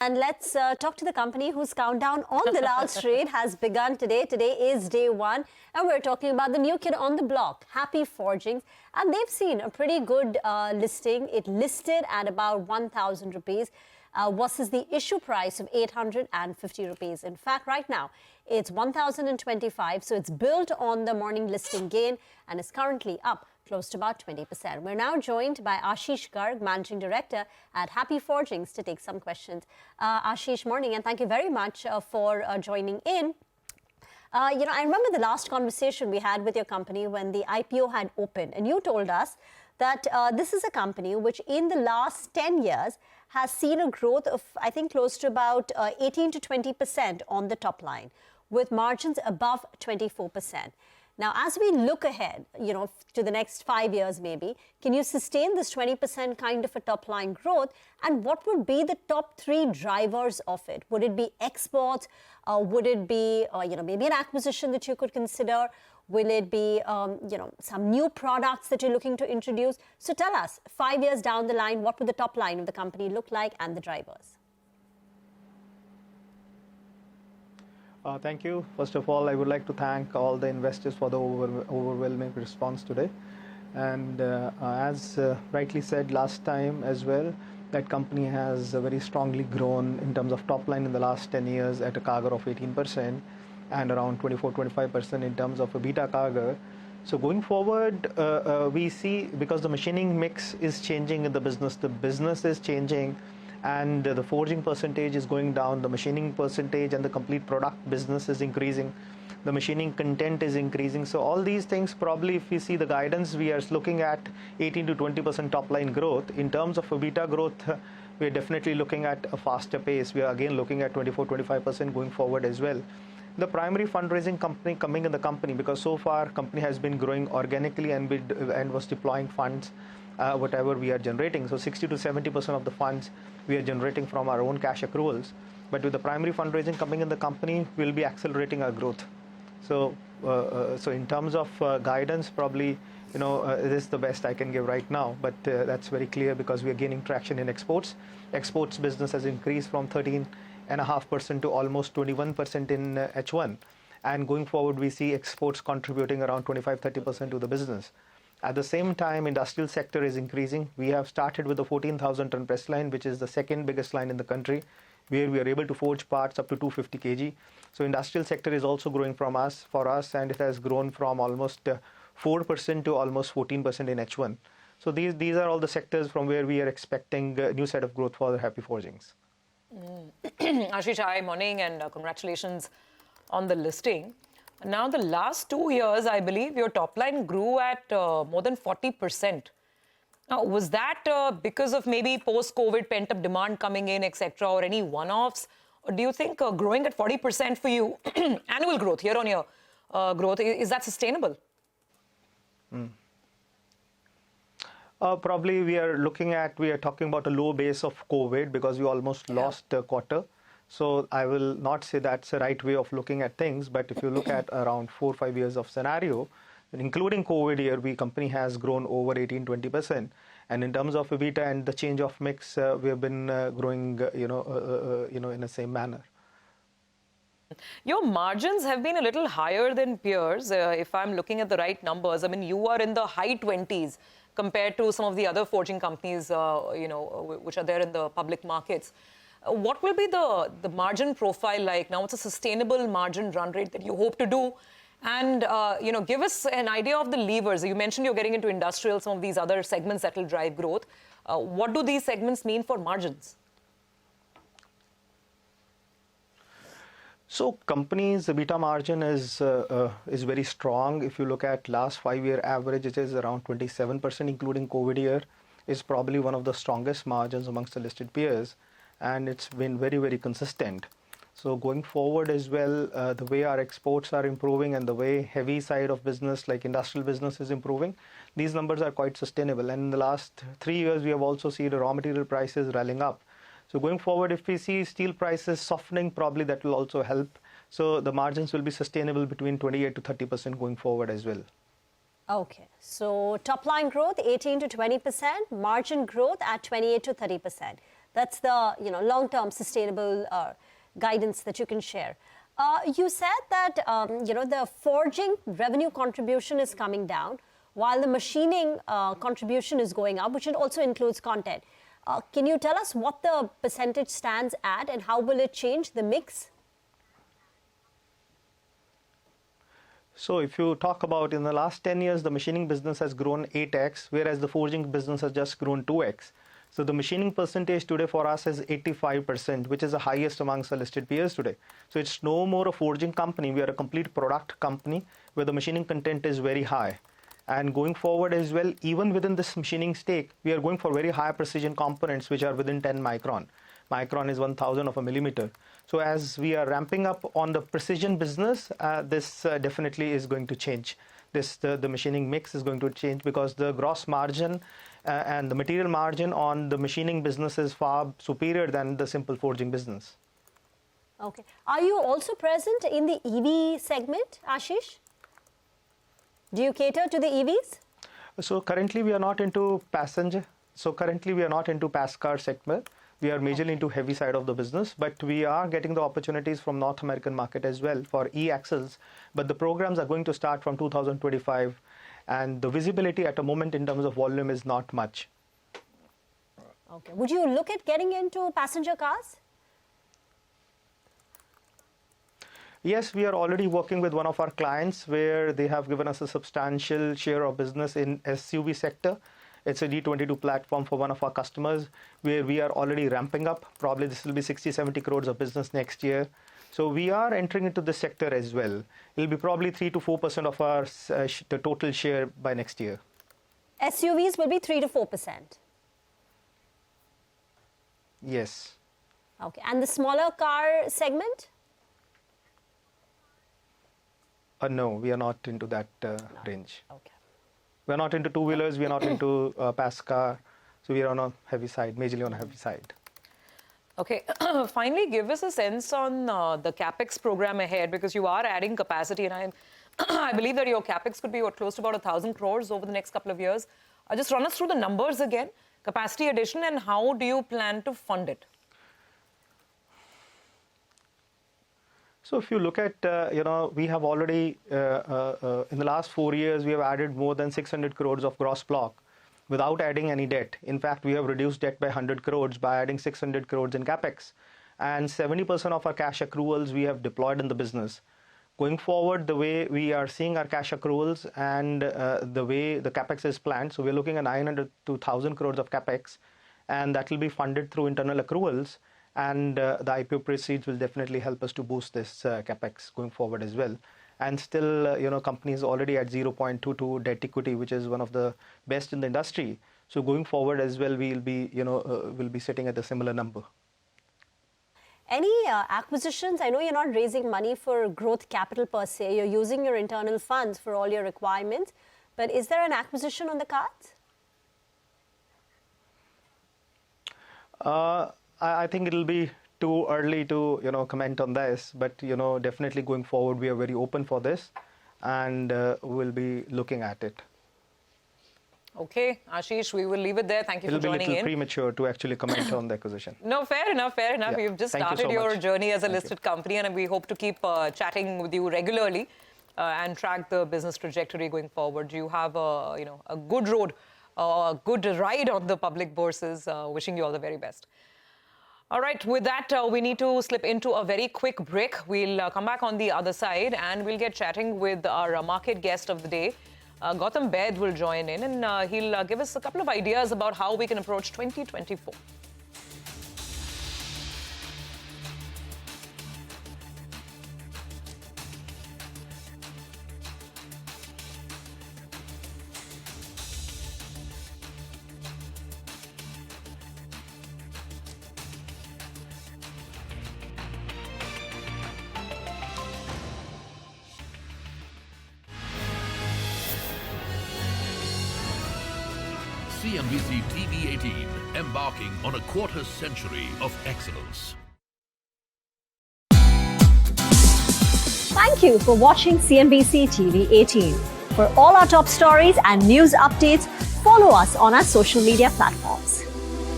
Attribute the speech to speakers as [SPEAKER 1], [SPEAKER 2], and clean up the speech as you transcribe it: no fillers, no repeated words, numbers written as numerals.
[SPEAKER 1] And let's talk to the company whose countdown on the Lal Street has begun today. Today is day one, and we're talking about the new kid on the block, Happy Forgings. And they've seen a pretty good listing. It listed at about 1,000 rupees versus the issue price of 850 rupees. In fact, right now, it's 1,025. So it's built on the morning listing gain and is currently up close to about 20%. We're now joined by Ashish Garg, Managing Director at Happy Forgings, to take some questions. Ashish, morning, and thank you very much for joining in. I remember the last conversation we had with your company when the IPO had opened, and you told us that this is a company which in the last 10 years has seen a growth of, I think, close to about 18 to 20% on the top line, with margins above 24%. Now, as we look ahead, to the next 5 years maybe, can you sustain this 20% kind of a top-line growth? And what would be the top 3 drivers of it? Would it be exports? Would it be, maybe an acquisition that you could consider? Will it be, some new products that you're looking to introduce? So tell us, 5 years down the line, what would the top line of the company look like and the drivers?
[SPEAKER 2] Thank you. First of all, I would like to thank all the investors for the overwhelming response today. And as rightly said last time as well, that company has very strongly grown in terms of top line in the last 10 years at a CAGR of 18% and around 24-25% in terms of EBITDA CAGR. So going forward, we see, because the machining mix is changing in the business is changing, and the forging percentage is going down, the machining percentage and the complete product business is increasing, the machining content is increasing. So all these things, probably if we see the guidance, we are looking at 18 to 20% top line growth. In terms of EBITDA growth, we are definitely looking at a faster pace. We are again looking at 24-25% going forward as well. The primary fundraising company coming in the company, because so far company has been growing organically and was deploying funds whatever we are generating. So 60 to 70% of the funds we are generating from our own cash accruals. But with the primary fundraising coming in the company, we'll be accelerating our growth. So in terms of guidance, probably, it is the best I can give right now. But that's very clear because we are gaining traction in exports. Exports business has increased from 13.5% to almost 21% in H1. And going forward, we see exports contributing around 25-30% to the business. At the same time, industrial sector is increasing. We have started with a 14,000-ton press line, which is the second biggest line in the country, where we are able to forge parts up to 250 kg. So industrial sector is also growing for us, and it has grown from almost 4% to almost 14% in H1. So these are all the sectors from where we are expecting a new set of growth for the Happy Forgings.
[SPEAKER 3] Ashish, hi, morning, and congratulations on the listing. Now, the last 2 years, I believe your top line grew at more than 40%. Now, was that because of maybe post-COVID pent-up demand coming in, etc., or any one-offs? Or do you think growing at 40% for you, annual growth, year-on-year growth, is that sustainable?
[SPEAKER 2] Probably we are talking about a low base of COVID because we almost lost a quarter. So I will not say that's the right way of looking at things, but if you look at around 4 or 5 years of scenario, including COVID year, company has grown over 18-20%. And in terms of EBITDA and the change of mix, we have been growing, in the same manner.
[SPEAKER 3] Your margins have been a little higher than peers, if I'm looking at the right numbers. I mean, you are in the high 20s compared to some of the other forging companies, which are there in the public markets. What will be the margin profile like? Now, what's a sustainable margin run rate that you hope to do? And, give us an idea of the levers. You mentioned you're getting into industrial, some of these other segments that will drive growth. What do these segments mean for margins?
[SPEAKER 2] So company's EBITDA margin is very strong. If you look at last 5-year average, it is around 27%, including COVID year. Is probably one of the strongest margins amongst the listed peers. And it's been very, very consistent. So going forward as well, the way our exports are improving and the way heavy side of business like industrial business is improving, these numbers are quite sustainable. And in the last 3 years, we have also seen the raw material prices rallying up. So going forward, if we see steel prices softening, probably that will also help. So the margins will be sustainable between 28 to 30% going forward as well.
[SPEAKER 1] Okay, so top line growth 18 to 20%, margin growth at 28 to 30%. That's the long-term sustainable guidance that you can share. You said that the forging revenue contribution is coming down, while the machining contribution is going up, which also includes content. Can you tell us what the percentage stands at and how will it change the mix?
[SPEAKER 2] So if you talk about in the last 10 years, the machining business has grown 8x, whereas the forging business has just grown 2x. So the machining percentage today for us is 85%, which is the highest amongst the listed peers today. So it's no more a forging company. We are a complete product company where the machining content is very high. And going forward as well, even within this machining stake, we are going for very high precision components, which are within 10 micron. Micron is 1,000 of a millimeter. So as we are ramping up on the precision business, this definitely is going to change. The machining mix is going to change because the gross margin and the material margin on the machining business is far superior than the simple forging business.
[SPEAKER 1] Okay. Are you also present in the EV segment, Ashish? Do you cater to the EVs?
[SPEAKER 2] So currently we are not into passenger. So currently we are not into pass car segment. We are majorly into heavy side of the business, but we are getting the opportunities from North American market as well for e-axles. But the programs are going to start from 2025, and the visibility at the moment in terms of volume is not much.
[SPEAKER 1] Okay. Would you look at getting into passenger cars?
[SPEAKER 2] Yes, we are already working with one of our clients where they have given us a substantial share of business in SUV sector. It's a D22 platform for one of our customers where we are already ramping up. Probably this will be 60-70 crores of business next year. So we are entering into this sector as well. It will be probably 3 to 4% of our the total share by next year.
[SPEAKER 1] SUVs will be 3 to 4%.
[SPEAKER 2] Yes.
[SPEAKER 1] Okay. And the smaller car segment?
[SPEAKER 2] No, we are not into that range.
[SPEAKER 1] Okay.
[SPEAKER 2] We are not into two-wheelers. We are not into pass car. So we are on a heavy side, majorly on a heavy side.
[SPEAKER 3] Okay. Finally, give us a sense on the CapEx program ahead, because you are adding capacity, and I believe that your CapEx could be close to about 1,000 crores over the next couple of years. Just run us through the numbers again, capacity addition, and how do you plan to fund it?
[SPEAKER 2] So if you look at, we have already, in the last 4 years, we have added more than 600 crores of gross block without adding any debt. In fact, we have reduced debt by 100 crores by adding 600 crores in capex. And 70% of our cash accruals we have deployed in the business. Going forward, the way we are seeing our cash accruals and the way the capex is planned, so we're looking at 900 to 1,000 crores of capex, and that will be funded through internal accruals. And the IPO proceeds will definitely help us to boost this capex going forward as well. And still, company is already at 0.22 debt equity, which is one of the best in the industry. So going forward as well, we'll be sitting at a similar number.
[SPEAKER 1] Any acquisitions? I know you're not raising money for growth capital per se. You're using your internal funds for all your requirements. But is there an acquisition on the cards?
[SPEAKER 2] I think it'll be too early to comment on this, but definitely going forward we are very open for this, and we'll be looking at it.
[SPEAKER 3] Okay, Ashish, we will leave it there. Thank you for joining in.
[SPEAKER 2] It'll be a little premature to actually comment on the acquisition.
[SPEAKER 3] No, fair enough, fair enough.
[SPEAKER 2] Yeah.
[SPEAKER 3] You've just
[SPEAKER 2] Thank
[SPEAKER 3] started
[SPEAKER 2] you so
[SPEAKER 3] your
[SPEAKER 2] much.
[SPEAKER 3] journey as a
[SPEAKER 2] Thank
[SPEAKER 3] listed
[SPEAKER 2] you.
[SPEAKER 3] company, and we hope to keep chatting with you regularly and track the business trajectory going forward. You have a good road, a good ride on the public bourses. Wishing you all the very best. All right, with that, we need to slip into a very quick break. We'll come back on the other side and we'll get chatting with our market guest of the day. Gautam Baid will join in, and he'll give us a couple of ideas about how we can approach 2024.
[SPEAKER 4] CNBC-TV18, embarking on a quarter century of excellence.
[SPEAKER 1] Thank you for watching CNBC TV18. For all our top stories and news updates, follow us on our social media platforms.